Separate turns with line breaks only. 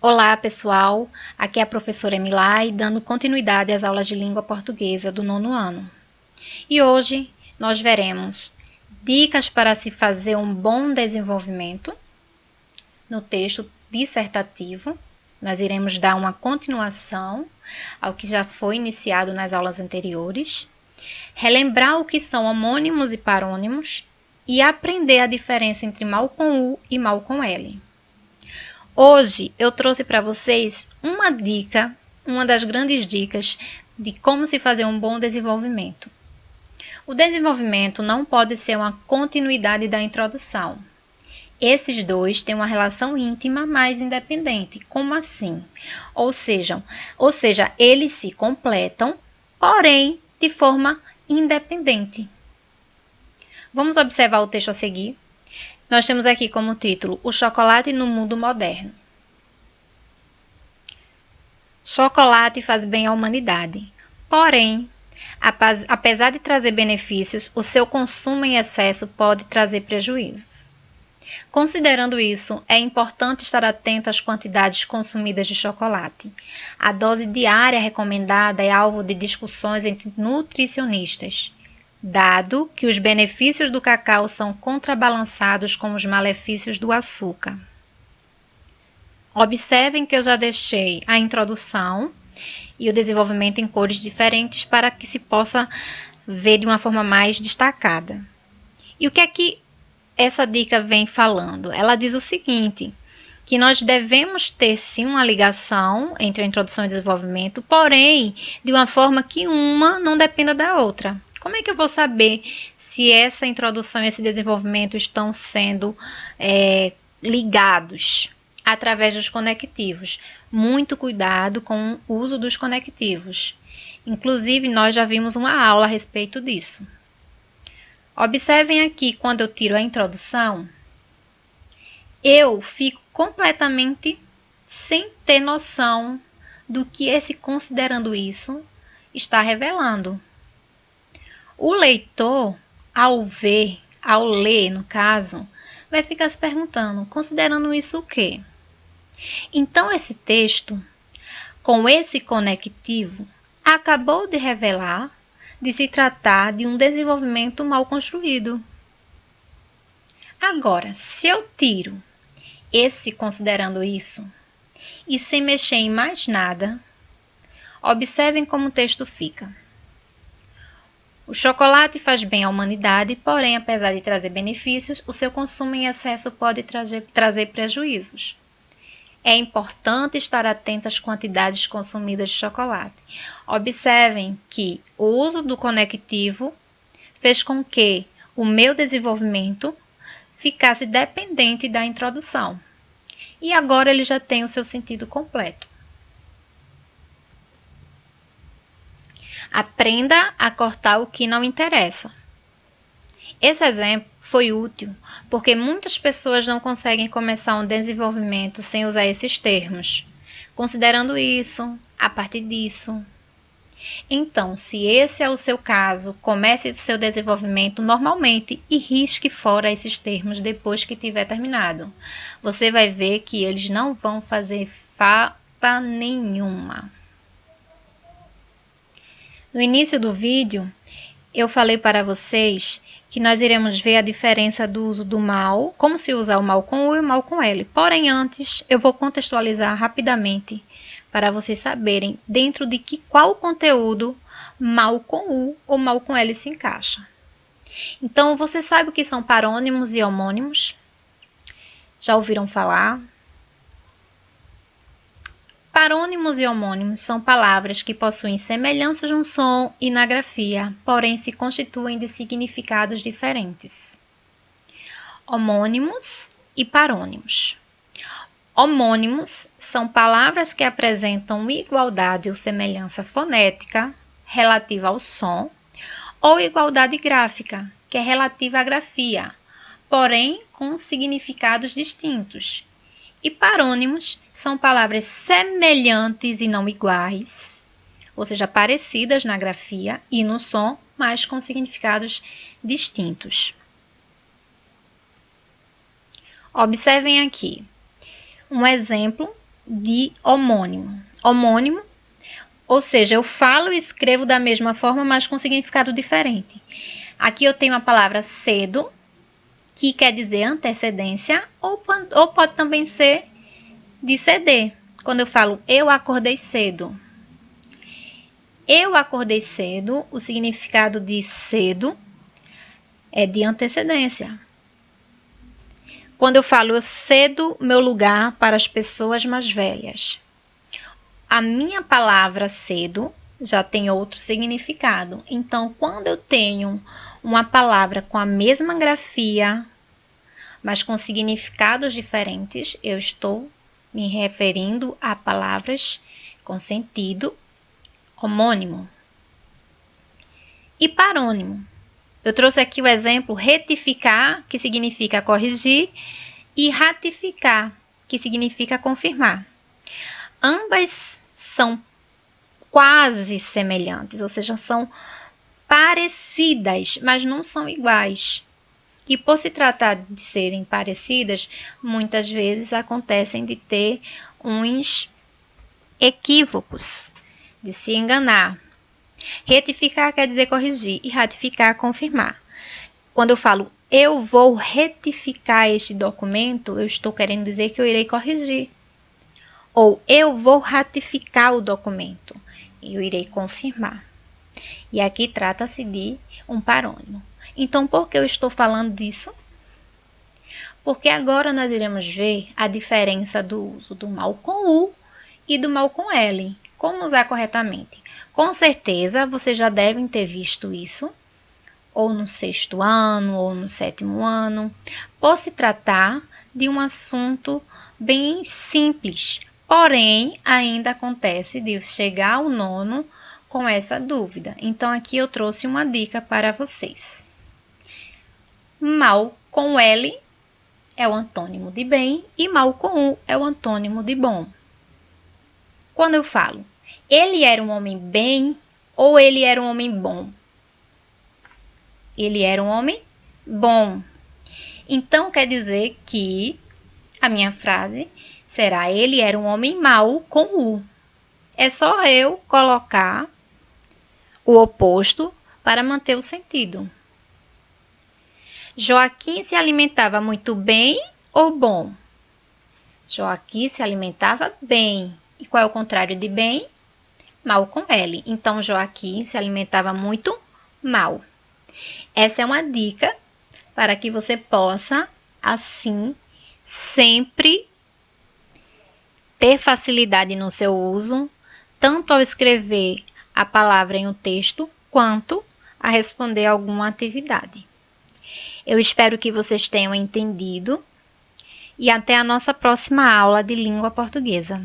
Olá, pessoal! Aqui é a professora Emilai, dando continuidade às aulas de língua portuguesa do 9º ano. E hoje nós veremos dicas para se fazer um bom desenvolvimento no texto dissertativo. Nós iremos dar uma continuação ao que já foi iniciado nas aulas anteriores, relembrar o que são homônimos e parônimos e aprender a diferença entre mal com U e mal com L. Hoje eu trouxe para vocês uma dica, uma das grandes dicas de como se fazer um bom desenvolvimento. O desenvolvimento não pode ser uma continuidade da introdução. Esses dois têm uma relação íntima, mas independente. Como assim? Ou seja, eles se completam, porém de forma independente. Vamos observar o texto a seguir. Nós temos aqui como título O chocolate no mundo moderno. Chocolate faz bem à humanidade. Porém, apesar de trazer benefícios, o seu consumo em excesso pode trazer prejuízos. Considerando isso, é importante estar atento às quantidades consumidas de chocolate. A dose diária recomendada é alvo de discussões entre nutricionistas, dado que os benefícios do cacau são contrabalançados com os malefícios do açúcar. Observem que eu já deixei a introdução e o desenvolvimento em cores diferentes para que se possa ver de uma forma mais destacada. E o que é que essa dica vem falando? Ela diz o seguinte, que nós devemos ter sim uma ligação entre a introdução e o desenvolvimento, porém, de uma forma que uma não dependa da outra. Como é que eu vou saber se essa introdução e esse desenvolvimento estão sendo ligados? Através dos conectivos. Muito cuidado com o uso dos conectivos. Inclusive, nós já vimos uma aula a respeito disso. Observem aqui, quando eu tiro a introdução, eu fico completamente sem ter noção do que esse considerando isso está revelando. O leitor, ao ler, no caso, vai ficar se perguntando, considerando isso o quê? Então, esse texto, com esse conectivo, acabou de revelar de se tratar de um desenvolvimento mal construído. Agora, se eu tiro esse considerando isso e sem mexer em mais nada, observem como o texto fica. O chocolate faz bem à humanidade, porém, apesar de trazer benefícios, o seu consumo em excesso pode trazer prejuízos. É importante estar atento às quantidades consumidas de chocolate. Observem que o uso do conectivo fez com que o meu desenvolvimento ficasse dependente da introdução. E agora ele já tem o seu sentido completo. Aprenda a cortar o que não interessa. Esse exemplo foi útil porque muitas pessoas não conseguem começar um desenvolvimento sem usar esses termos, considerando isso, a partir disso. Então, se esse é o seu caso, comece o seu desenvolvimento normalmente e risque fora esses termos depois que tiver terminado. Você vai ver que eles não vão fazer falta nenhuma. No início do vídeo, eu falei para vocês que nós iremos ver a diferença do uso do mal, como se usa o mal com U e o mal com L. Porém, antes, eu vou contextualizar rapidamente para vocês saberem dentro de qual conteúdo mal com U ou mal com L se encaixa. Então, você sabe o que são parônimos e homônimos? Já ouviram falar? Parônimos e homônimos são palavras que possuem semelhanças no som e na grafia, porém se constituem de significados diferentes. Homônimos e parônimos. Homônimos são palavras que apresentam igualdade ou semelhança fonética relativa ao som, ou igualdade gráfica, que é relativa à grafia, porém com significados distintos. E parônimos são palavras semelhantes e não iguais, ou seja, parecidas na grafia e no som, mas com significados distintos. Observem aqui um exemplo de homônimo. Homônimo, ou seja, eu falo e escrevo da mesma forma, mas com significado diferente. Aqui eu tenho a palavra cedo, que quer dizer antecedência, ou pode também ser de ceder. Quando eu falo eu acordei cedo. Eu acordei cedo, o significado de cedo é de antecedência. Quando eu falo eu cedo meu lugar para as pessoas mais velhas. A minha palavra cedo já tem outro significado. Então, quando eu tenho uma palavra com a mesma grafia, mas com significados diferentes, eu estou me referindo a palavras com sentido homônimo. E parônimo. Eu trouxe aqui o exemplo retificar, que significa corrigir, e ratificar, que significa confirmar. Ambas são quase semelhantes, ou seja, são parecidas, mas não são iguais. E por se tratar de serem parecidas, muitas vezes acontecem de ter uns equívocos, de se enganar. Retificar quer dizer corrigir e ratificar confirmar. Quando eu falo eu vou retificar este documento, eu estou querendo dizer que eu irei corrigir. Ou eu vou ratificar o documento, eu irei confirmar. E aqui trata-se de um parônimo. Então, por que eu estou falando disso? Porque agora nós iremos ver a diferença do uso do mal com U e do mal com L. Como usar corretamente? Com certeza, vocês já devem ter visto isso, ou no 6º ano, ou no 7º ano, por se tratar de um assunto bem simples. Porém, ainda acontece de chegar ao 9º com essa dúvida. Então, aqui eu trouxe uma dica para vocês. Mal com L é o antônimo de bem e mal com U é o antônimo de bom. Quando eu falo, ele era um homem bem ou ele era um homem bom? Ele era um homem bom. Então, quer dizer que a minha frase será ele era um homem mau com U. É só eu colocar o oposto para manter o sentido. Joaquim se alimentava muito bem ou bom? Joaquim se alimentava bem. E qual é o contrário de bem? Mal com L. Então, Joaquim se alimentava muito mal. Essa é uma dica para que você possa, assim, sempre ter facilidade no seu uso, tanto ao escrever a palavra em um texto, quanto a responder alguma atividade. Eu espero que vocês tenham entendido e até a nossa próxima aula de língua portuguesa.